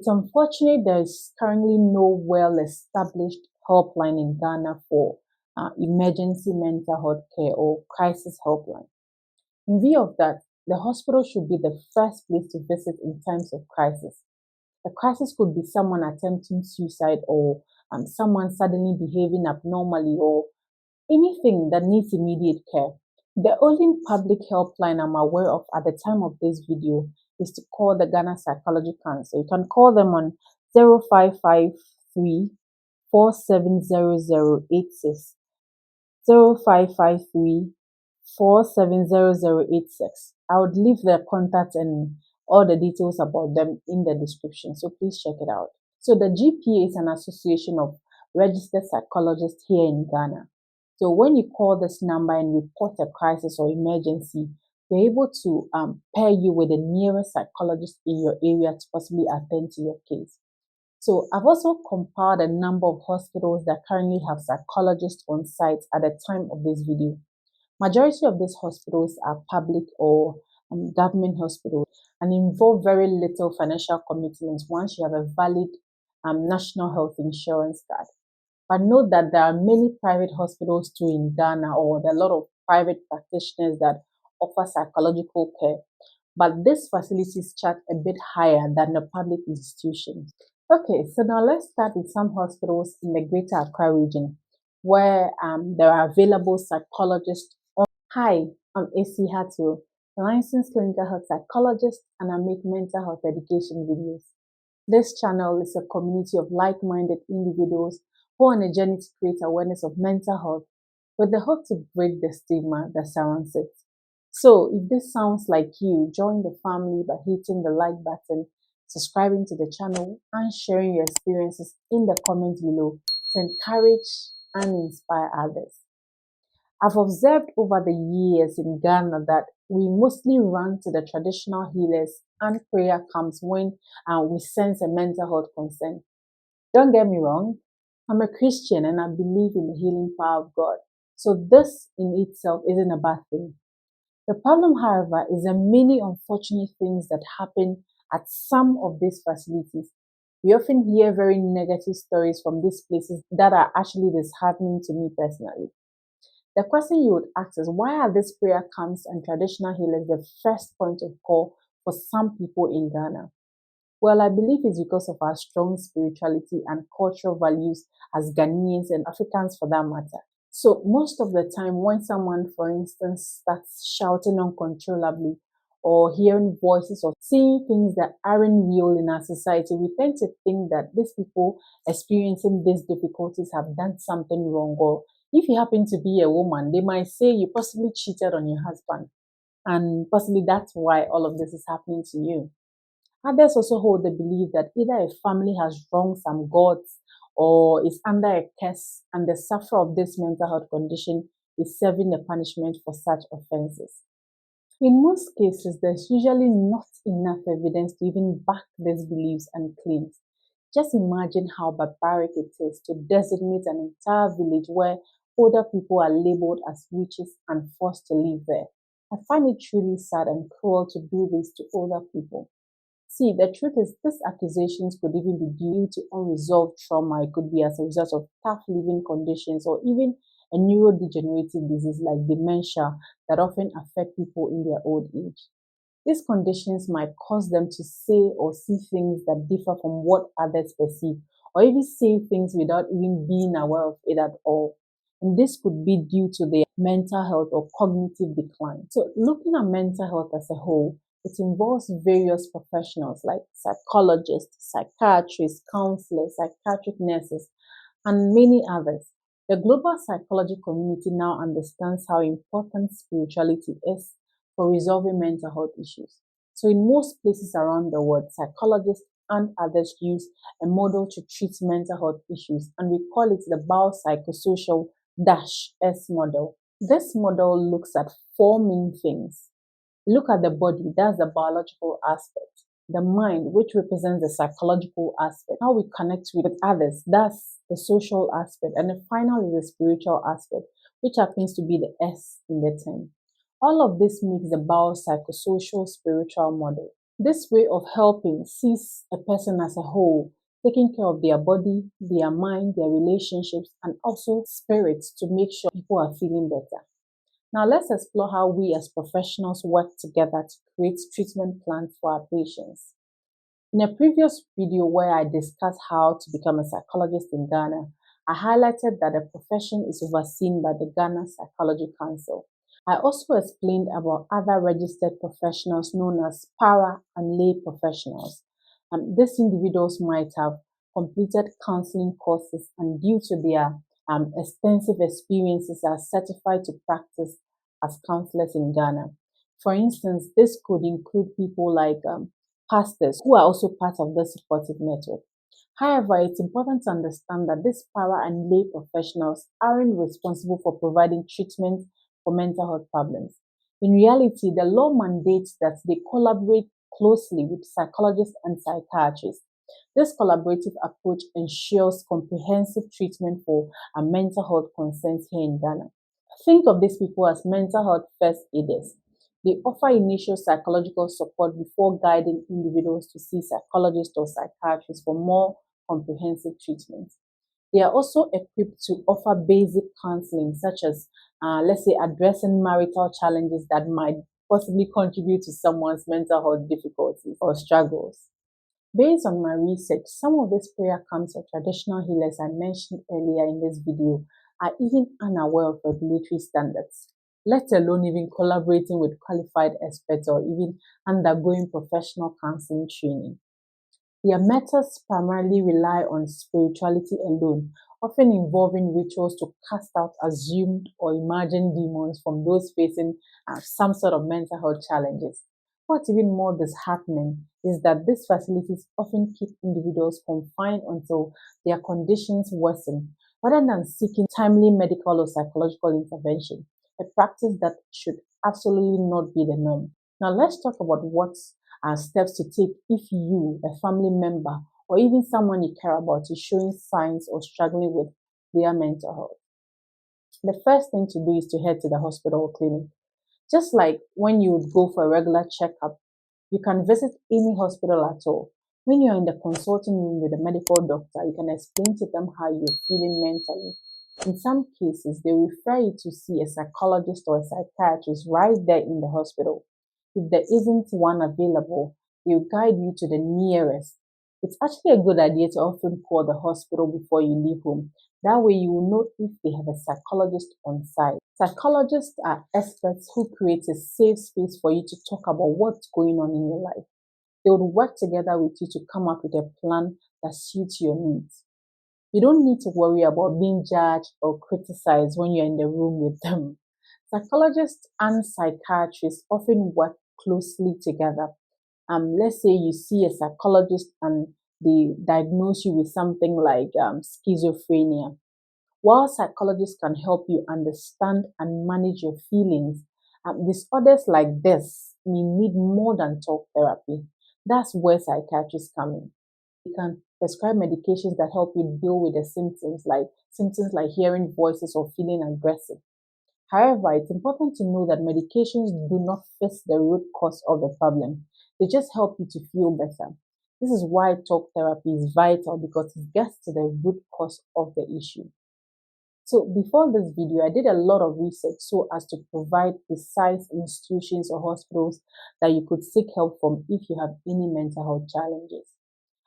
It's unfortunate there is currently no well-established helpline in Ghana for emergency mental health care or crisis helpline. In view of that, the hospital should be the first place to visit in times of crisis. A crisis could be someone attempting suicide or someone suddenly behaving abnormally or anything that needs immediate care. The only public helpline I'm aware of at the time of this video is to call the Ghana Psychology Council. You can call them on 0553 470086, 0553 470086. I would leave their contact and all the details about them in the description, so please check it out. So the GPA is an association of registered psychologists here in Ghana. So when you call this number and report a crisis or emergency, they're able to pair you with the nearest psychologist in your area to possibly attend to your case. So I've also compiled a number of hospitals that currently have psychologists on site at the time of this video. Majority of these hospitals are public or government hospitals and involve very little financial commitment once you have a valid national health insurance card. But note that there are many private hospitals too in Ghana, or there are a lot of private practitioners that offer psychological care. But these facilities charge a bit higher than the public institutions. Okay, so now let's start with some hospitals in the Greater Accra region where there are available psychologists. Hi, I'm ESI Heartwill, a licensed clinical health psychologist, and I make mental health education videos. This channel is a community of like-minded individuals who are on a journey to create awareness of mental health with the hope to break the stigma that surrounds it. So if this sounds like you, join the family by hitting the like button, subscribing to the channel, and sharing your experiences in the comments below to encourage and inspire others. I've observed over the years in Ghana that we mostly run to the traditional healers and prayer comes when we sense a mental health concern. Don't get me wrong, I'm a Christian and I believe in the healing power of God. So this in itself isn't a bad thing. The problem, however, is the many unfortunate things that happen at some of these facilities. We often hear very negative stories from these places that are actually disheartening to me personally. The question you would ask is, why are these prayer camps and traditional healers the first point of call for some people in Ghana? Well, I believe it's because of our strong spirituality and cultural values as Ghanaians and Africans for that matter. So most of the time when someone, for instance, starts shouting uncontrollably or hearing voices or seeing things that aren't real in our society, we tend to think that these people experiencing these difficulties have done something wrong, or if you happen to be a woman, they might say you possibly cheated on your husband, and possibly that's why all of this is happening to you. Others also hold the belief that either a family has wronged some gods or is under a curse, and the sufferer of this mental health condition is serving the punishment for such offenses. In most cases, there's usually not enough evidence to even back these beliefs and claims. Just imagine how barbaric it is to designate an entire village where older people are labeled as witches and forced to live there. I find it truly sad and cruel to do this to older people. See, the truth is these accusations could even be due to unresolved trauma. It could be as a result of tough living conditions or even a neurodegenerative disease like dementia that often affect people in their old age. These conditions might cause them to say or see things that differ from what others perceive, or even say things without even being aware of it at all. And this could be due to their mental health or cognitive decline. So looking at mental health as a whole, it involves various professionals like psychologists, psychiatrists, counselors, psychiatric nurses, and many others. The global psychology community now understands how important spirituality is for resolving mental health issues. So in most places around the world, psychologists and others use a model to treat mental health issues, and we call it the biopsychosocial-S model. This model looks at four main things. Look at the body, that's the biological aspect. The mind, which represents the psychological aspect. How we connect with others, that's the social aspect. And the final is the spiritual aspect, which happens to be the S in the term. All of this makes the biopsychosocial spiritual model. This way of helping sees a person as a whole, taking care of their body, their mind, their relationships, and also spirits to make sure people are feeling better. Now, let's explore how we as professionals work together to create treatment plans for our patients. In a previous video where I discussed how to become a psychologist in Ghana, I highlighted that the profession is overseen by the Ghana Psychology Council. I also explained about other registered professionals known as para and lay professionals. These individuals might have completed counseling courses and due to their extensive experiences are certified to practice as counselors in Ghana. For instance, this could include people like pastors who are also part of the supportive network. However, it's important to understand that these para and lay professionals aren't responsible for providing treatment for mental health problems. In reality, the law mandates that they collaborate closely with psychologists and psychiatrists. This collaborative approach ensures comprehensive treatment for mental health concerns here in Ghana. Think of these people as mental health first aiders. They offer initial psychological support before guiding individuals to see psychologists or psychiatrists for more comprehensive treatment. They are also equipped to offer basic counseling, such as, let's say, addressing marital challenges that might possibly contribute to someone's mental health difficulties or struggles. Based on my research, some of these prayer camps or traditional healers I mentioned earlier in this video are even unaware of regulatory standards, let alone even collaborating with qualified experts or even undergoing professional counseling training. Their methods primarily rely on spirituality alone, often involving rituals to cast out assumed or imagined demons from those facing some sort of mental health challenges. What's even more disheartening is that these facilities often keep individuals confined until their conditions worsen, rather than seeking timely medical or psychological intervention, a practice that should absolutely not be the norm. Now, let's talk about what are steps to take if you, a family member, or even someone you care about is showing signs or struggling with their mental health. The first thing to do is to head to the hospital or clinic. Just like when you would go for a regular checkup, you can visit any hospital at all. When you're in the consulting room with a medical doctor, you can explain to them how you're feeling mentally. In some cases, they refer you to see a psychologist or a psychiatrist right there in the hospital. If there isn't one available, they'll guide you to the nearest. It's actually a good idea to often call the hospital before you leave home. That way you will know if they have a psychologist on site. Psychologists are experts who create a safe space for you to talk about what's going on in your life. They would work together with you to come up with a plan that suits your needs. You don't need to worry about being judged or criticized when you're in the room with them. Psychologists and psychiatrists often work closely together. Let's say you see a psychologist and they diagnose you with something like schizophrenia. While psychologists can help you understand and manage your feelings, disorders like this may need more than talk therapy. That's where psychiatrists come in. You can prescribe medications that help you deal with the symptoms like hearing voices or feeling aggressive. However, it's important to know that medications do not fix the root cause of the problem. They just help you to feel better. This is why talk therapy is vital because it gets to the root cause of the issue. So before this video, I did a lot of research so as to provide precise institutions or hospitals that you could seek help from if you have any mental health challenges.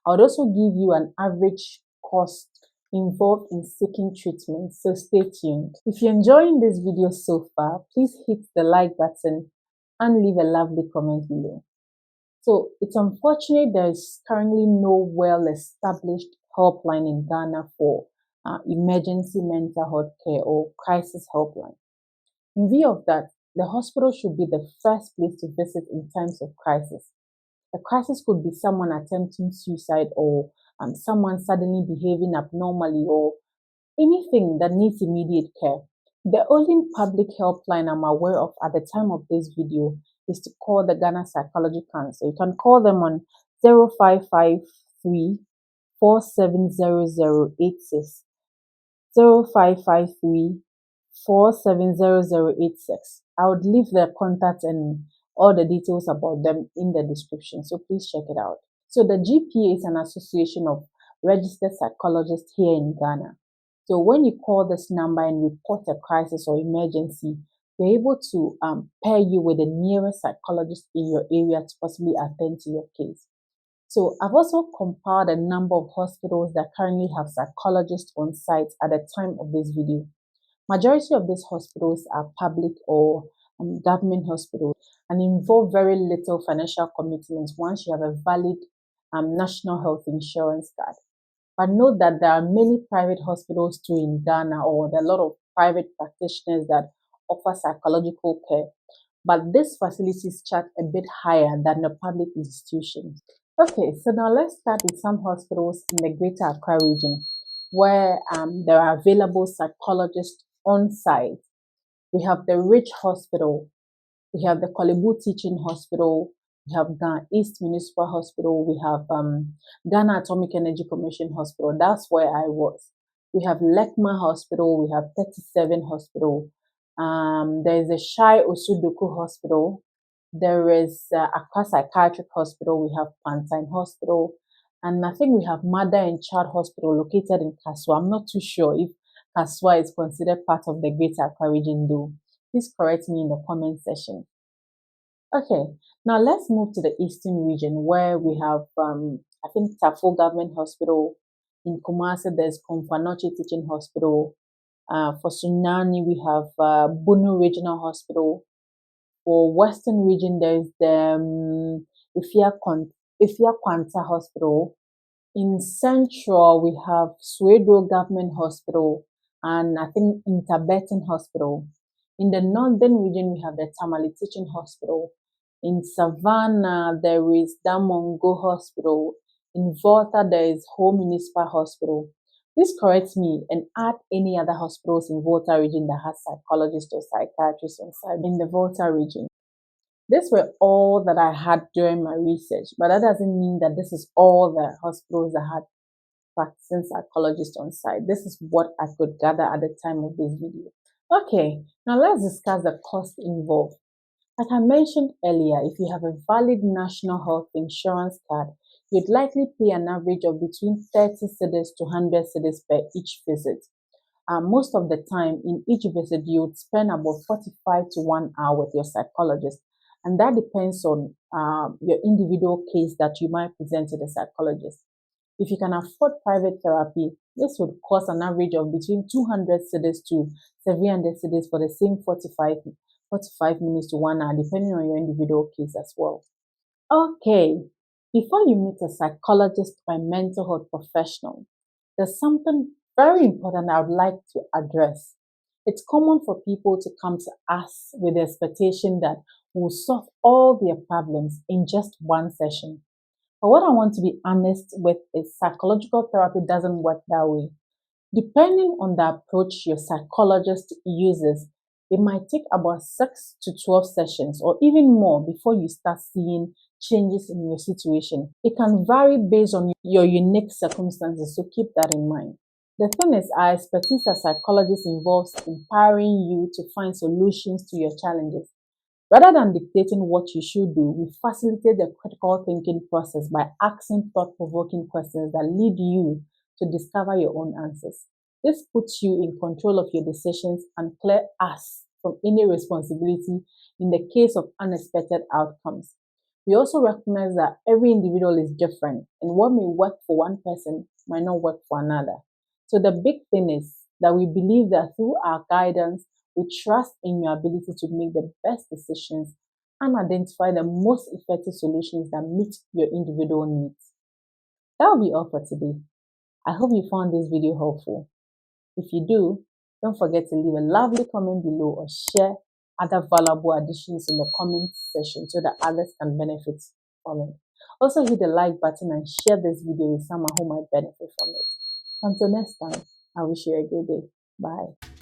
I would also give you an average cost involved in seeking treatment, so stay tuned. If you're enjoying this video so far, please hit the like button and leave a lovely comment below. So it's unfortunate there is currently no well-established helpline in Ghana for emergency mental health care or crisis helpline. In view of that, the hospital should be the first place to visit in times of crisis. A crisis could be someone attempting suicide or someone suddenly behaving abnormally or anything that needs immediate care. The only public helpline I'm aware of at the time of this video is to call the Ghana Psychology Council. You can call them on 0553 470086. 0553 470086. I would leave their contact and all the details about them in the description, so please check it out. So the GPA is an association of registered psychologists here in Ghana. So when you call this number and report a crisis or emergency, they're able to pair you with the nearest psychologist in your area to possibly attend to your case. So I've also compiled a number of hospitals that currently have psychologists on site at the time of this video. Majority of these hospitals are public or government hospitals and involve very little financial commitments once you have a valid national health insurance card. But note that there are many private hospitals too in Ghana, or there are a lot of private practitioners that offer psychological care. But these facilities charge a bit higher than the public institutions. Okay, so now let's start with some hospitals in the Greater Accra region where there are available psychologists on site. We have the Rich Hospital, we have the Kolebu Teaching Hospital, we have Ghana East Municipal Hospital, we have Ghana Atomic Energy Commission Hospital. That's where I was. We have Lekma Hospital, we have 37 Hospital. There is a Shai Osudoku Hospital. There is Accra Psychiatric Hospital. We have Pantine Hospital. And I think we have Mother and Child Hospital located in Kaswa. I'm not too sure if Kaswa is considered part of the Greater Accra region though. Please correct me in the comment section. Okay, now let's move to the Eastern region where we have, I think, Tafo Government Hospital. In Kumasi, there's Komfanoche Teaching Hospital. For Sunani, we have Bunu Regional Hospital. For Western region, there's the Ifia Kwanta Hospital. In Central, we have Swedo Government Hospital and I think Interbetan Hospital. In the Northern region, we have the Tamale Teaching Hospital. In Savannah, there is Damongo Hospital. In Volta, there is Home Municipal Hospital. Please correct me and add any other hospitals in Volta region that has psychologists or psychiatrists on site in the Volta region. These were all that I had during my research, but that doesn't mean that this is all the hospitals that had practicing psychologists on site. This is what I could gather at the time of this video. Okay, now let's discuss the cost involved. Like I mentioned earlier, if you have a valid national health insurance card, you'd likely pay an average of between 30 cedis to 100 cedis per each visit. Most of the time, in each visit, you would spend about 45 to 1 hour with your psychologist, and that depends on your individual case that you might present to the psychologist. If you can afford private therapy, this would cost an average of between 200 cedis to 700 cedis for the same 45 minutes to 1 hour, depending on your individual case as well. Okay, before you meet a psychologist or a mental health professional, there's something very important I would like to address. It's common for people to come to us with the expectation that we'll solve all their problems in just one session. But what I want to be honest with is psychological therapy doesn't work that way. Depending on the approach your psychologist uses, it might take about 6 to 12 sessions or even more before you start seeing changes in your situation. It can vary based on your unique circumstances, so keep that in mind. The thing is, our expertise as psychologists involves empowering you to find solutions to your challenges. Rather than dictating what you should do, we facilitate the critical thinking process by asking thought-provoking questions that lead you to discover your own answers. This puts you in control of your decisions and clears us from any responsibility in the case of unexpected outcomes. We also recognize that every individual is different, and what may work for one person might not work for another. So the big thing is that we believe that through our guidance, we trust in your ability to make the best decisions and identify the most effective solutions that meet your individual needs. That will be all for today. I hope you found this video helpful. If you do, don't forget to leave a lovely comment below or share other valuable additions in the comment section so that others can benefit from it. Also hit the like button and share this video with someone who might benefit from it. Until next time, I wish you a great day. Bye.